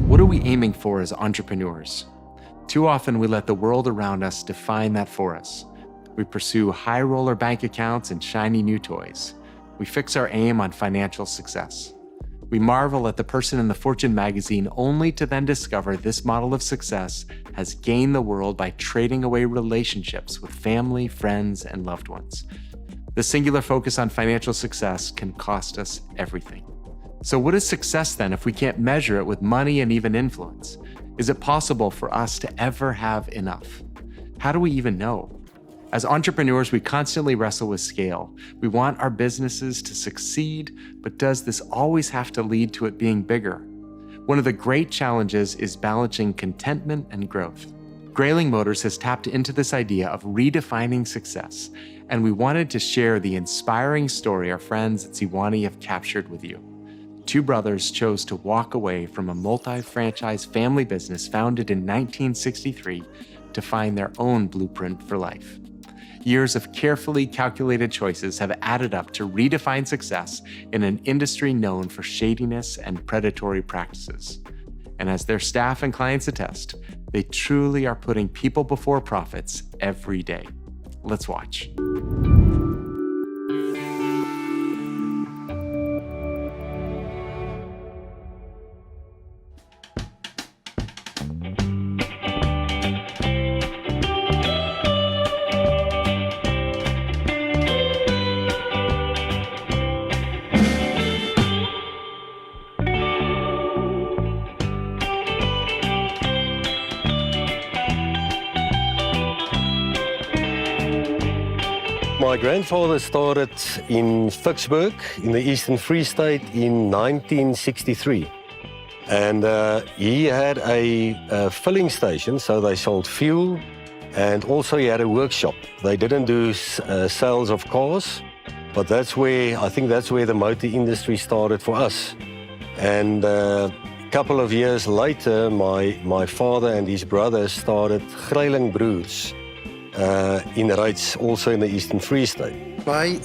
What are we aiming for as entrepreneurs? Too often we let the world around us define that for us. We pursue high roller bank accounts and shiny new toys. We fix our aim on financial success. We marvel at the person in the Fortune magazine only to then discover this model of success has gained the world by trading away relationships with family, friends, and loved ones. The singular focus on financial success can cost us everything. So what is success then if we can't measure it with money and even influence? Is it possible for us to ever have enough? How do we even know? As entrepreneurs, we constantly wrestle with scale. We want our businesses to succeed, but does this always have to lead to it being bigger? One of the great challenges is balancing contentment and growth. Greyling Motors has tapped into this idea of redefining success, and we wanted to share the inspiring story our friends at Ziwani have captured with you. Two brothers chose to walk away from a multi-franchise family business founded in 1963 to find their own blueprint for life. Years of carefully calculated choices have added up to redefine success in an industry known for shadiness and predatory practices. And as their staff and clients attest, they truly are putting people before profits every day. Let's watch. My grandfather started in Vicksburg in the Eastern Free State in 1963. And he had a filling station, so they sold fuel, and also he had a workshop. They didn't do sales of cars, but I think that's where the motor industry started for us. And a couple of years later, my father and his brother started Greyling Motors in Rights, also in the Eastern Free State. My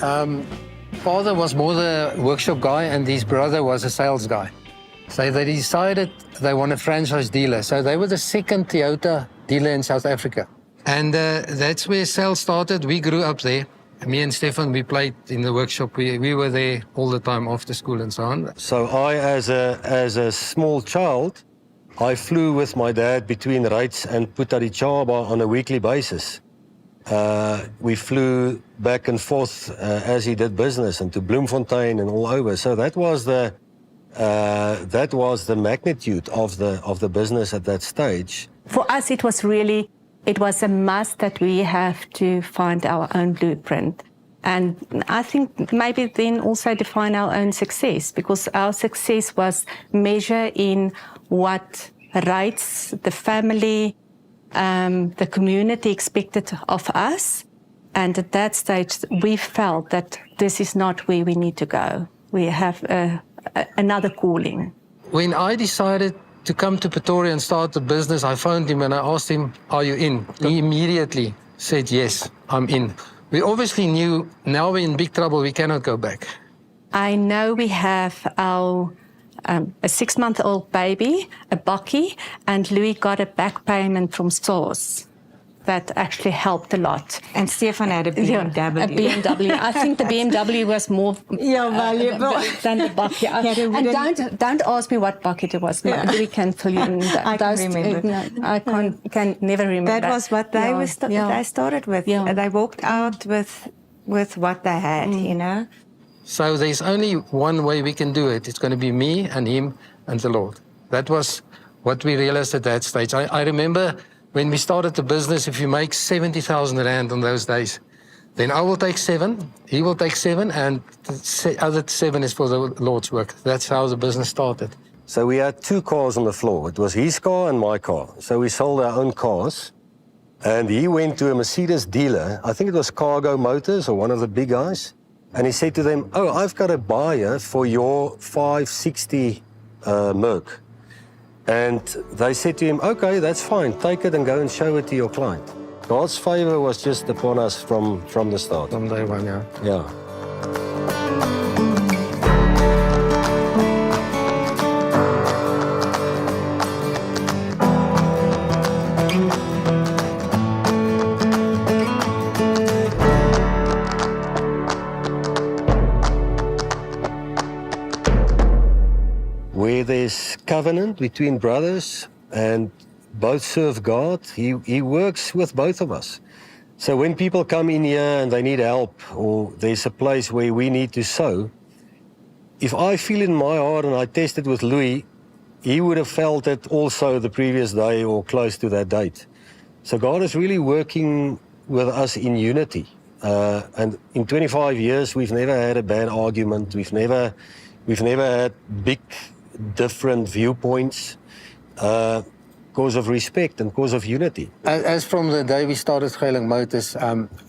father was more the workshop guy and his brother was a sales guy. So they decided they want a franchise dealer. So they were the second Toyota dealer in South Africa. And that's where sales started. We grew up there. Me and Stephan, we played in the workshop. We were there all the time after school and so on. So I, as a small child, I flew with my dad between Rights and Putarichaba on a weekly basis. We flew back and forth as he did business, and to Bloemfontein and all over. So that was the magnitude of the business at that stage. For us, it was a must that we have to find our own blueprint. And I think maybe then also define our own success, because our success was measured in what rights the family, the community expected of us. And at that stage, we felt that this is not where we need to go. We have another calling. When I decided to come to Pretoria and start the business, I phoned him and I asked him, "Are you in?" He immediately said, "Yes, I'm in." We obviously knew now we're in big trouble, we cannot go back. I know we have our a 6-month-old baby, a bakkie, and Louis got a back payment from SARS. That actually helped a lot. And Stephan had a BMW. Yeah, a BMW. I think the BMW was more valuable than the bakkie. And don't ask me what bakkie it was. Yeah. Louis can fill you in. I can remember. No, I can never remember. That was what they they started with. Yeah. They walked out with what they had, you know. So there's only one way we can do it. It's going to be me and him and the Lord. That was what we realized at that stage. I remember when we started the business, if you make 70,000 Rand on those days, then I will take 7, he will take 7, and the other 7 is for the Lord's work. That's how the business started. So we had 2 cars on the floor. It was his car and my car. So we sold our own cars. And he went to a Mercedes dealer, I think it was Cargo Motors or one of the big guys, and he said to them, "Oh, I've got a buyer for your 560 Merc." And they said to him, "Okay, that's fine. Take it and go and show it to your client." God's favor was just upon us from the start. From day one, yeah. Yeah. Where there's covenant between brothers and both serve God, he works with both of us. So when people come in here and they need help, or there's a place where we need to sow, if I feel in my heart and I test it with Louis, he would have felt it also the previous day or close to that date. So God is really working with us in unity. And in 25 years, we've never had a bad argument. We've never had big different viewpoints. Cause of respect and cause of unity. As from the day we started Greyling Motors,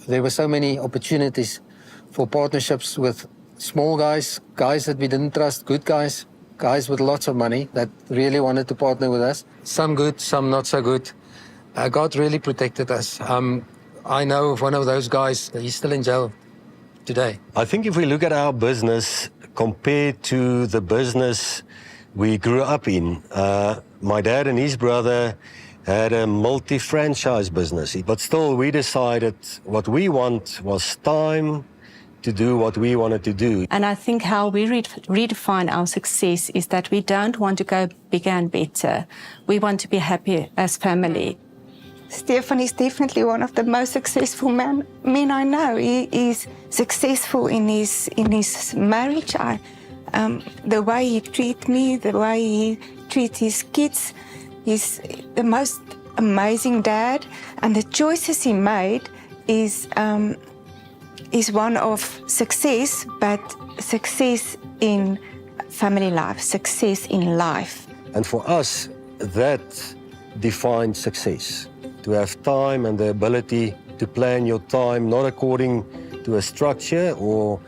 there were so many opportunities for partnerships with small guys, guys that we didn't trust, good guys, guys with lots of money that really wanted to partner with us. Some good, some not so good. God really protected us. I know of one of those guys, he's still in jail today. I think if we look at our business compared to the business we grew up in, my dad and his brother had a multi-franchise business, but still we decided what we want was time to do what we wanted to do. And I think how we redefine our success is that we don't want to go bigger and better. We want to be happy as family. Stephan is definitely one of the most successful men I know. He is successful in his marriage. The way he treats me, the way he treats his kids, he's the most amazing dad. And the choices he made is one of success, but success in family life, success in life. And for us, that defines success. To have time and the ability to plan your time, not according to a structure or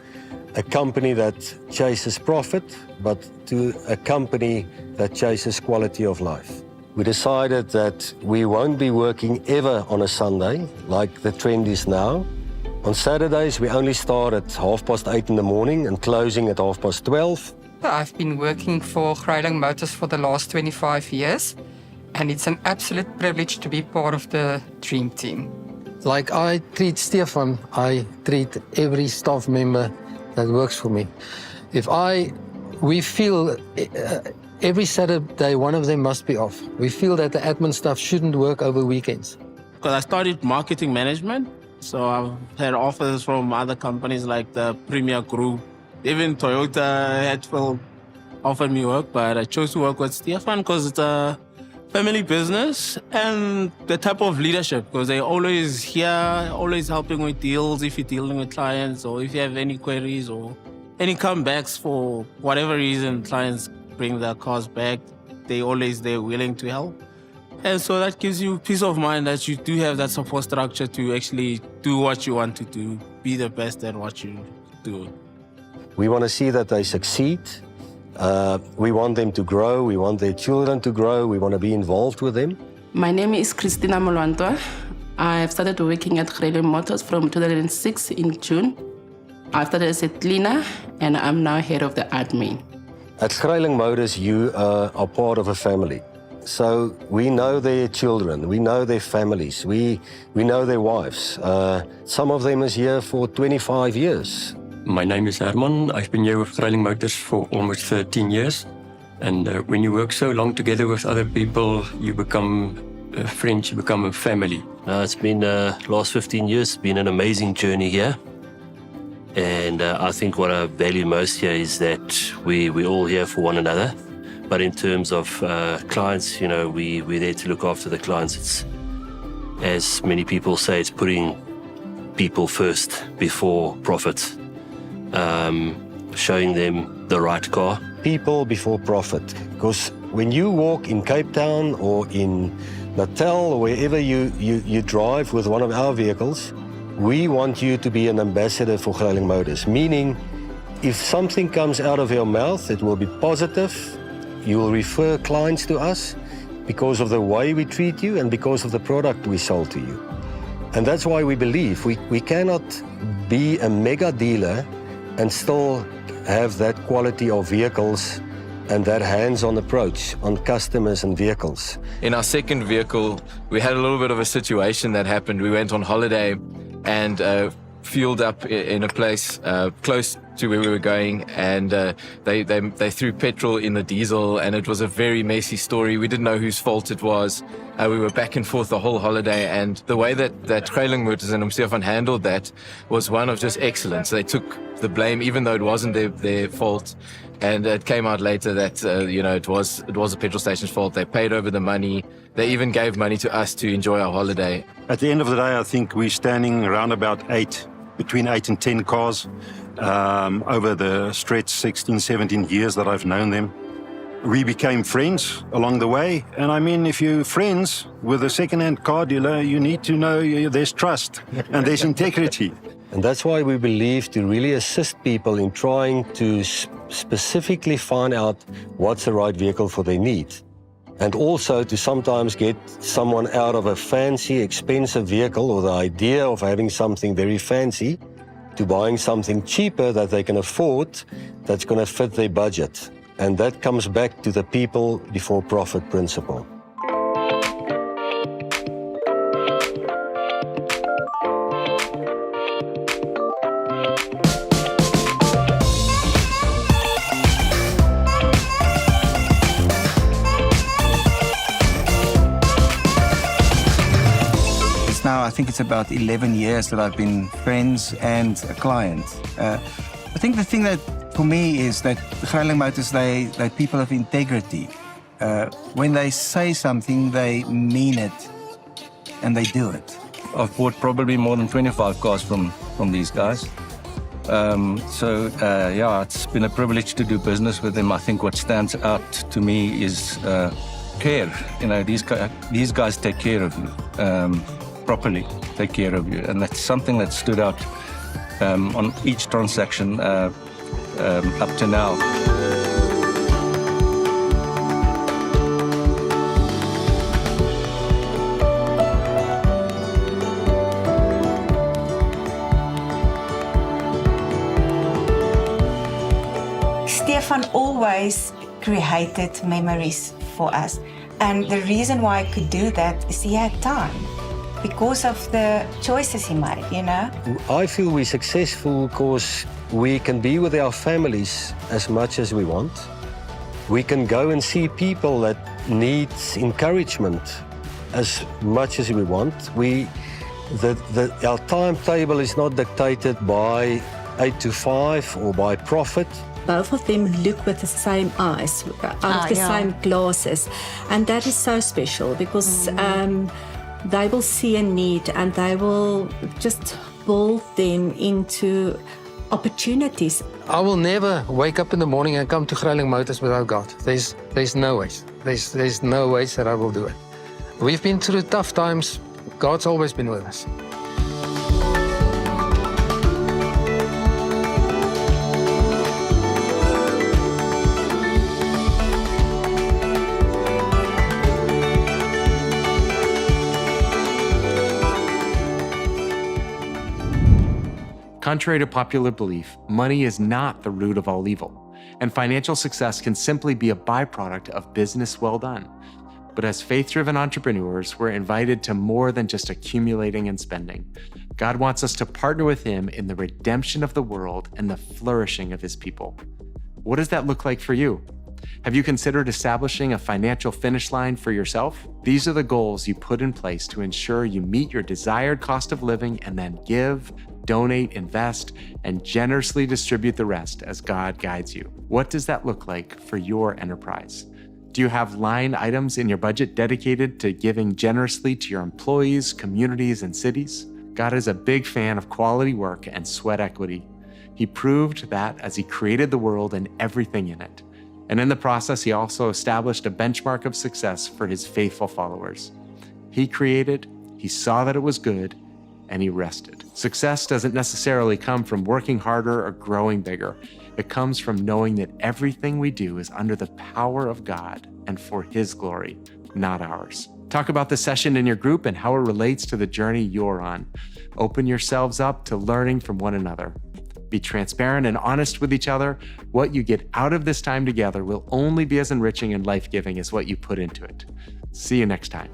a company that chases profit, but to a company that chases quality of life. We decided that we won't be working ever on a Sunday, like the trend is now. On Saturdays, we only start at 8:30 in the morning and closing at 12:30. I've been working for Greyling Motors for the last 25 years, and it's an absolute privilege to be part of the dream team. Like I treat Stephan, I treat every staff member that works for me. We feel every Saturday one of them must be off. We feel that the admin staff shouldn't work over weekends. Because I studied marketing management, so I've had offers from other companies like the Premier Group. Even Toyota had offered me work, but I chose to work with Stephan because it's a family business and the type of leadership, because they're always here, always helping with deals if you're dealing with clients or if you have any queries or any comebacks for whatever reason, clients bring their cars back, they're willing to help. And so that gives you peace of mind that you do have that support structure to actually do what you want to do, be the best at what you do. We want to see that they succeed. We want them to grow. We want their children to grow. We want to be involved with them. My name is Christina Molwantoa. I've started working at Greyling Motors from 2006 in June. I started as a cleaner, and I'm now head of the admin. At Greyling Motors, you are part of a family. So we know their children, we know their families, we know their wives. Some of them is here for 25 years. My name is Herman. I've been here with Greyling Motors for almost 13 years. And when you work so long together with other people, you become friends, you become a family. It's been last 15 years, been an amazing journey here. And I think what I value most here is that we're all here for one another. But in terms of clients, you know, we're there to look after the clients. It's, as many people say, it's putting people first before profit. Showing them the right car. People before profit. Because when you walk in Cape Town or in Natal, wherever you drive with one of our vehicles, we want you to be an ambassador for Greyling Motors, meaning if something comes out of your mouth, it will be positive. You will refer clients to us because of the way we treat you and because of the product we sold to you. And that's why we believe we cannot be a mega dealer and still have that quality of vehicles and that hands-on approach on customers and vehicles. In our second vehicle, we had a little bit of a situation that happened. We went on holiday and fueled up in a place close to where we were going, and they threw petrol in the diesel, and it was a very messy story. We didn't know whose fault it was. We were back and forth the whole holiday, and the way that Greyling Motors and Stephan handled that was one of just excellence. They took the blame, even though it wasn't their fault. And it came out later that it was the petrol station's fault. They paid over the money. They even gave money to us to enjoy our holiday. At the end of the day, I think we're standing around about between 8 and 10 cars over the stretch 16, 17 years that I've known them. We became friends along the way. And I mean, if you're friends with a second-hand car dealer, you need to know there's trust and there's integrity. And that's why we believe to really assist people in trying to specifically find out what's the right vehicle for their need. And also to sometimes get someone out of a fancy, expensive vehicle or the idea of having something very fancy to buying something cheaper that they can afford that's going to fit their budget. And that comes back to the people before profit principle. Now, I think it's about 11 years that I've been friends and a client. I think the thing that, for me, is that Greyling Motors, they're people of integrity. When they say something, they mean it, and they do it. I've bought probably more than 25 cars from these guys. Yeah, it's been a privilege to do business with them. I think what stands out to me is care. These guys take care of you. Properly take care of you, and that's something that stood out on each transaction up to now. Stephan always created memories for us, and the reason why I could do that is he had time. Because of the choices he made, I feel we're successful because we can be with our families as much as we want. We can go and see people that need encouragement as much as we want. Our timetable is not dictated by 8 to 5 or by profit. Both of them look with the same eyes, out of the same glasses. And that is so special because they will see a need and they will just build them into opportunities. I will never wake up in the morning and come to Greyling Motors without God. There's no ways. There's no ways that I will do it. We've been through tough times. God's always been with us. Contrary to popular belief, money is not the root of all evil, and financial success can simply be a byproduct of business well done. But as faith-driven entrepreneurs, we're invited to more than just accumulating and spending. God wants us to partner with Him in the redemption of the world and the flourishing of His people. What does that look like for you? Have you considered establishing a financial finish line for yourself? These are the goals you put in place to ensure you meet your desired cost of living and then give, donate, invest, and generously distribute the rest as God guides you. What does that look like for your enterprise? Do you have line items in your budget dedicated to giving generously to your employees, communities, and cities? God is a big fan of quality work and sweat equity. He proved that as He created the world and everything in it. And in the process, He also established a benchmark of success for His faithful followers. He created, he saw that it was good, and he rested. Success doesn't necessarily come from working harder or growing bigger. It comes from knowing that everything we do is under the power of God and for his glory, not ours. Talk about the session in your group and how it relates to the journey you're on. Open yourselves up to learning from one another. Be transparent and honest with each other. What you get out of this time together will only be as enriching and life-giving as what you put into it. See you next time.